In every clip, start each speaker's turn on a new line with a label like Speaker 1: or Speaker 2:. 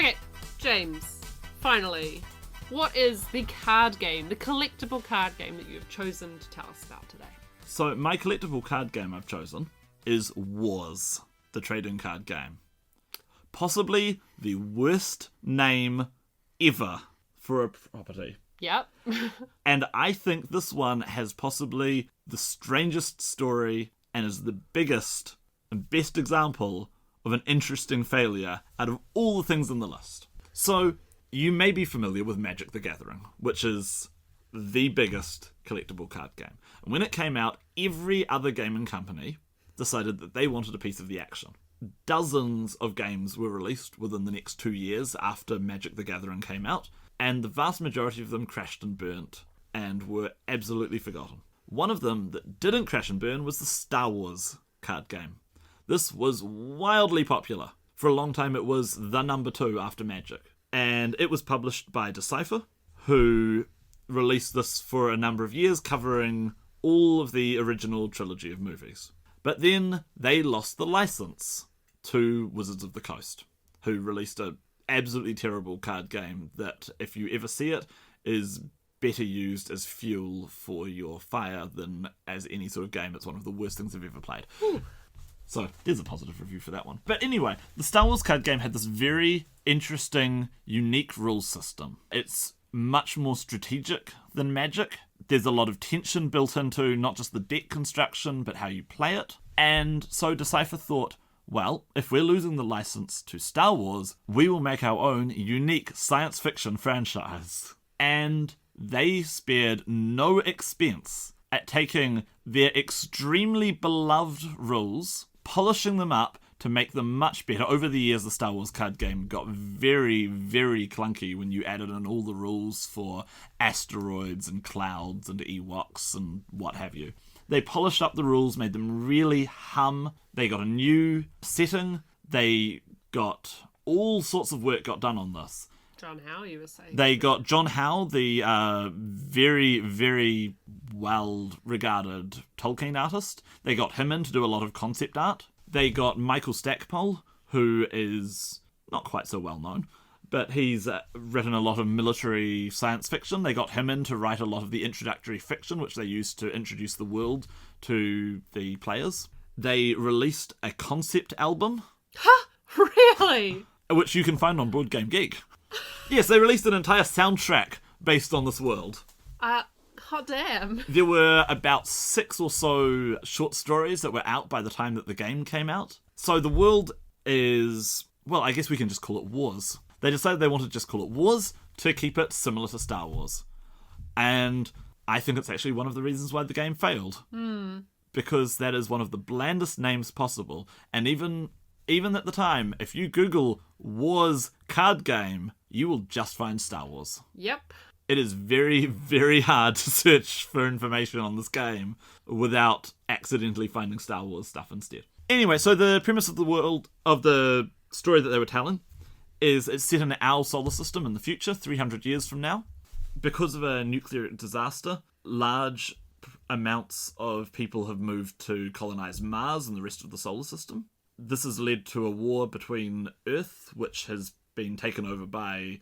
Speaker 1: Okay, James, finally, what is the card game, the collectible card game that you have chosen to tell us about today?
Speaker 2: So my collectible card game I've chosen is Wars, the trading card game. Possibly the worst name ever for a property.
Speaker 1: Yep.
Speaker 2: And I think this one has possibly the strangest story and is the biggest and best example of an interesting failure out of all the things on the list. So, you may be familiar with Magic the Gathering, which is the biggest collectible card game. And when it came out, every other gaming company decided that they wanted a piece of the action. Dozens of games were released within the next 2 years after Magic the Gathering came out, and the vast majority of them crashed and burnt and were absolutely forgotten. One of them that didn't crash and burn was the Star Wars card game. This was wildly popular. For a long time it was the number 2 after Magic. And it was published by Decipher, who released this for a number of years, covering all of the original trilogy of movies. But then they lost the license to Wizards of the Coast, who released a absolutely terrible card game that, if you ever see it, is better used as fuel for your fire than as any sort of game. It's one of the worst things I've ever played. Ooh. So, there's a positive review for that one. But anyway, the Star Wars card game had this very interesting, unique rules system. It's much more strategic than Magic. There's a lot of tension built into not just the deck construction, but how you play it. And so Decipher thought, well, if we're losing the license to Star Wars, we will make our own unique science fiction franchise. And they spared no expense at taking their extremely beloved rules, polishing them up to make them much better. Over the years, the Star Wars card game got very, very clunky when you added in all the rules for asteroids and clouds and Ewoks and what have you. They polished up the rules, made them really hum. They got a new setting. They got all sorts of work got done on this.
Speaker 1: John Howe, you were saying.
Speaker 2: They got John Howe, the very, very well-regarded Tolkien artist. They got him in to do a lot of concept art. They got Michael Stackpole, who is not quite so well-known, but he's written a lot of military science fiction. They got him in to write a lot of the introductory fiction, which they used to introduce the world to the players. They released a concept album.
Speaker 1: Huh? Really?
Speaker 2: Which you can find on Board Game Geek. Yes, they released an entire soundtrack based on this world.
Speaker 1: Hot damn.
Speaker 2: There were about 6 or so short stories that were out by the time that the game came out. So the world is, well, I guess we can just call it Wars. They decided they wanted to just call it Wars to keep it similar to Star Wars. And I think it's actually one of the reasons why the game failed. Because that is one of the blandest names possible. And even at the time, if you Google Wars card game, you will just find Star Wars.
Speaker 1: Yep.
Speaker 2: It is very, very hard to search for information on this game without accidentally finding Star Wars stuff instead. Anyway, so the premise of the world, of the story that they were telling, is it's set in our solar system in the future, 300 years from now. Because of a nuclear disaster, large amounts of people have moved to colonize Mars and the rest of the solar system. This has led to a war between Earth, which has been taken over by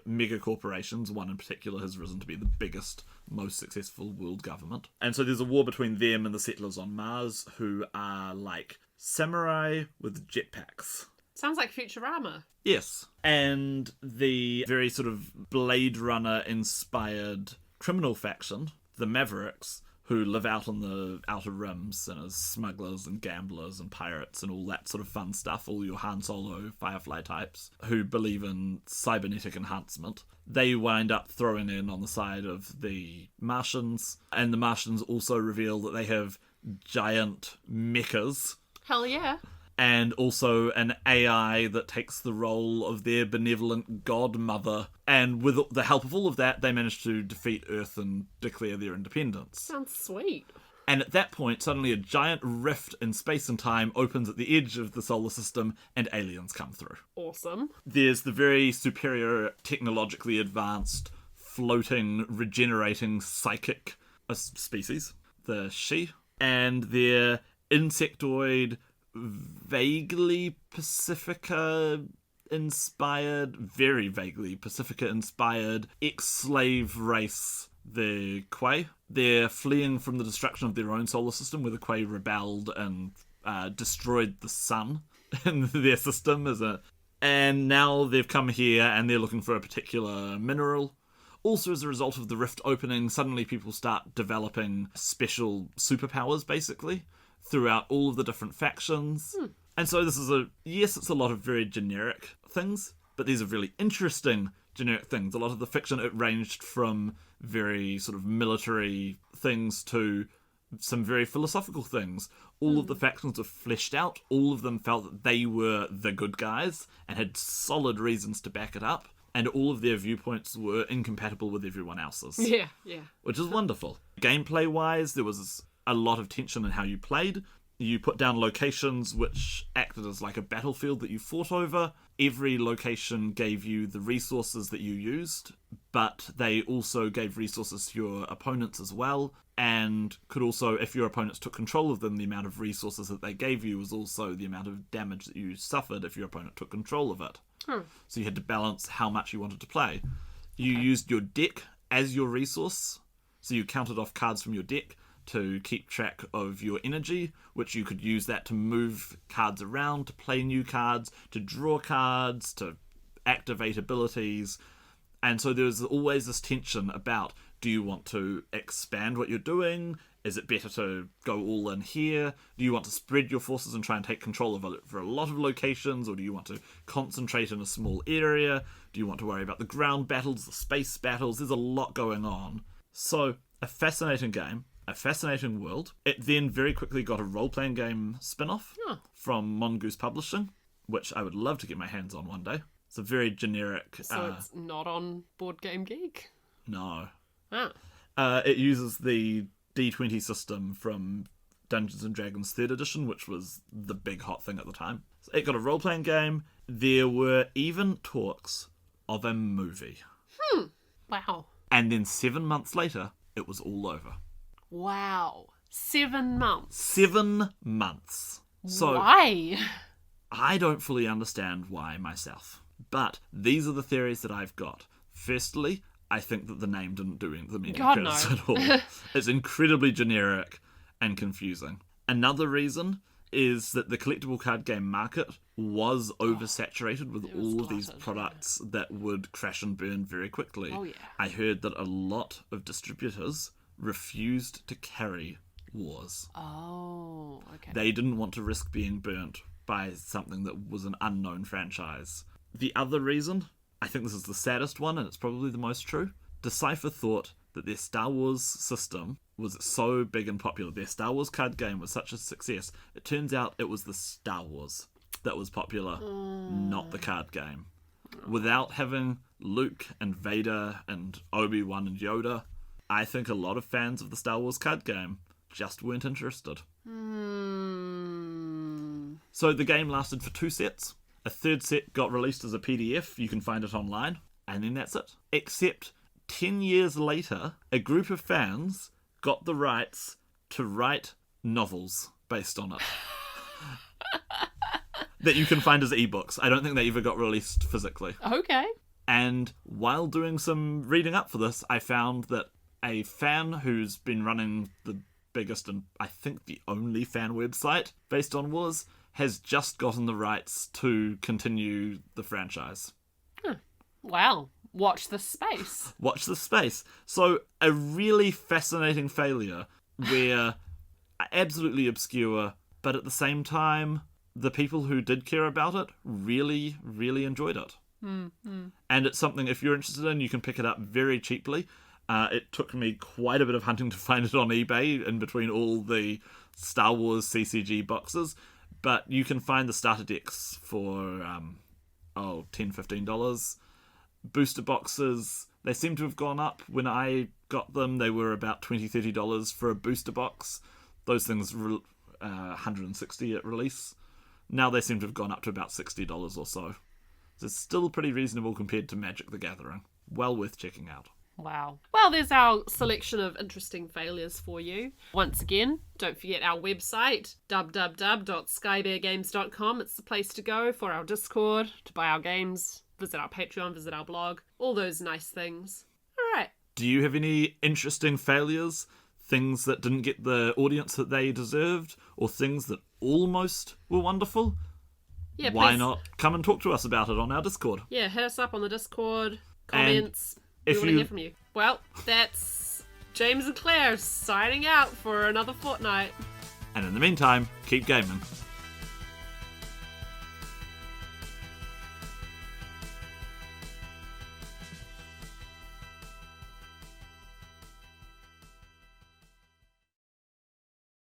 Speaker 2: mega corporations. One in particular has risen to be the biggest, most successful world government. And so there's a war between them and the settlers on Mars, who are like samurai with jetpacks.
Speaker 1: Sounds like Futurama.
Speaker 2: Yes. And the very sort of Blade Runner-inspired criminal faction, the Mavericks, who live out on the outer rims and as smugglers and gamblers and pirates and all that sort of fun stuff, all your Han Solo, Firefly types, who believe in cybernetic enhancement. They wind up throwing in on the side of the Martians, and the Martians also reveal that they have giant mechas.
Speaker 1: Hell yeah.
Speaker 2: And also an AI that takes the role of their benevolent godmother. And with the help of all of that, they manage to defeat Earth and declare their independence.
Speaker 1: Sounds sweet.
Speaker 2: And at that point, suddenly a giant rift in space and time opens at the edge of the solar system, and aliens come through.
Speaker 1: Awesome.
Speaker 2: There's the very superior, technologically advanced, floating, regenerating psychic species, the She, and their insectoid, vaguely Pacifica inspired, very vaguely Pacifica inspired ex-slave race, the Quay. They're fleeing from the destruction of their own solar system, where the Quay rebelled and destroyed the sun in their system and now they've come here and they're looking for a particular mineral. Also, as a result of the rift opening, suddenly people start developing special superpowers, basically, throughout all of the different factions. And so this is it's a lot of very generic things, but these are really interesting generic things. A lot of the fiction, it ranged from very sort of military things to some very philosophical things. All of the factions were fleshed out. All of them felt that they were the good guys and had solid reasons to back it up. And all of their viewpoints were incompatible with everyone else's.
Speaker 1: Yeah.
Speaker 2: Which is wonderful. Gameplay-wise, there was a lot of tension in how you played. You put down locations which acted as like a battlefield that you fought over. Every location gave you the resources that you used, but they also gave resources to your opponents as well, and could also, if your opponents took control of them, the amount of resources that they gave you was also the amount of damage that you suffered if your opponent took control of it. So you had to balance how much you wanted to play. You used your deck as your resource, so you counted off cards from your deck to keep track of your energy, which you could use that to move cards around, to play new cards, to draw cards, to activate abilities. And so there's always this tension about, do you want to expand what you're doing? Is it better to go all in here? Do you want to spread your forces and try and take control of it for a lot of locations? Or do you want to concentrate in a small area? Do you want to worry about the ground battles, the space battles? There's a lot going on. So, a fascinating game. A fascinating world. It then very quickly got a role-playing game spin-off from Mongoose Publishing, which I would love to get my hands on one day. It's a very generic...
Speaker 1: So it's not on Board Game Geek?
Speaker 2: No.
Speaker 1: Ah.
Speaker 2: It uses the D20 system from Dungeons & Dragons 3rd edition, which was the big hot thing at the time. So it got a role-playing game. There were even talks of a movie.
Speaker 1: Wow.
Speaker 2: And then 7 months later, it was all over.
Speaker 1: Wow. 7 months.
Speaker 2: 7 months. So
Speaker 1: why?
Speaker 2: I don't fully understand why myself. But these are the theories that I've got. Firstly, I think that the name didn't do them any credits at all. It's incredibly generic and confusing. Another reason is that the collectible card game market was oversaturated with all of these products that would crash and burn very quickly.
Speaker 1: Oh, yeah.
Speaker 2: I heard that a lot of distributors refused to carry wars.
Speaker 1: Oh, okay.
Speaker 2: They didn't want to risk being burnt by something that was an unknown franchise. The other reason, I think this is the saddest one, and it's probably the most true, Decipher thought that their Star Wars system was so big and popular. Their Star Wars card game was such a success. It turns out it was the Star Wars that was popular, not the card game. Without having Luke and Vader and Obi-Wan and Yoda, I think a lot of fans of the Star Wars card game just weren't interested. So the game lasted for 2 sets. A third set got released as a PDF. You can find it online. And then that's it. Except 10 years later, a group of fans got the rights to write novels based on it. That you can find as ebooks. I don't think they ever got released physically.
Speaker 1: Okay.
Speaker 2: And while doing some reading up for this, I found that a fan who's been running the biggest and I think the only fan website based on Wars has just gotten the rights to continue the franchise.
Speaker 1: Wow. Watch the space.
Speaker 2: Watch the space. So a really fascinating failure where absolutely obscure, but at the same time, the people who did care about it really, really enjoyed it. And it's something, if you're interested in, you can pick it up very cheaply. It took me quite a bit of hunting to find it on eBay in between all the Star Wars CCG boxes, but you can find the starter decks for $10, $15. Booster boxes, they seem to have gone up. When I got them, they were about $20, $30 for a booster box. Those things were $160 at release. Now they seem to have gone up to about $60 or so. So it's still pretty reasonable compared to Magic the Gathering. Well worth checking out.
Speaker 1: Wow. Well, there's our selection of interesting failures for you. Once again, don't forget our website, www.skybeargames.com. It's the place to go for our Discord, to buy our games, visit our Patreon, visit our blog, all those nice things. All right.
Speaker 2: Do you have any interesting failures? Things that didn't get the audience that they deserved? Or things that almost were wonderful?
Speaker 1: Yeah,
Speaker 2: Why
Speaker 1: please.
Speaker 2: not come and talk to us about it on our Discord?
Speaker 1: Yeah, hit us up on the Discord, comments. We
Speaker 2: if
Speaker 1: want to
Speaker 2: you-
Speaker 1: hear from you. Well, that's James and Claire signing out for another fortnight.
Speaker 2: And in the meantime, keep gaming.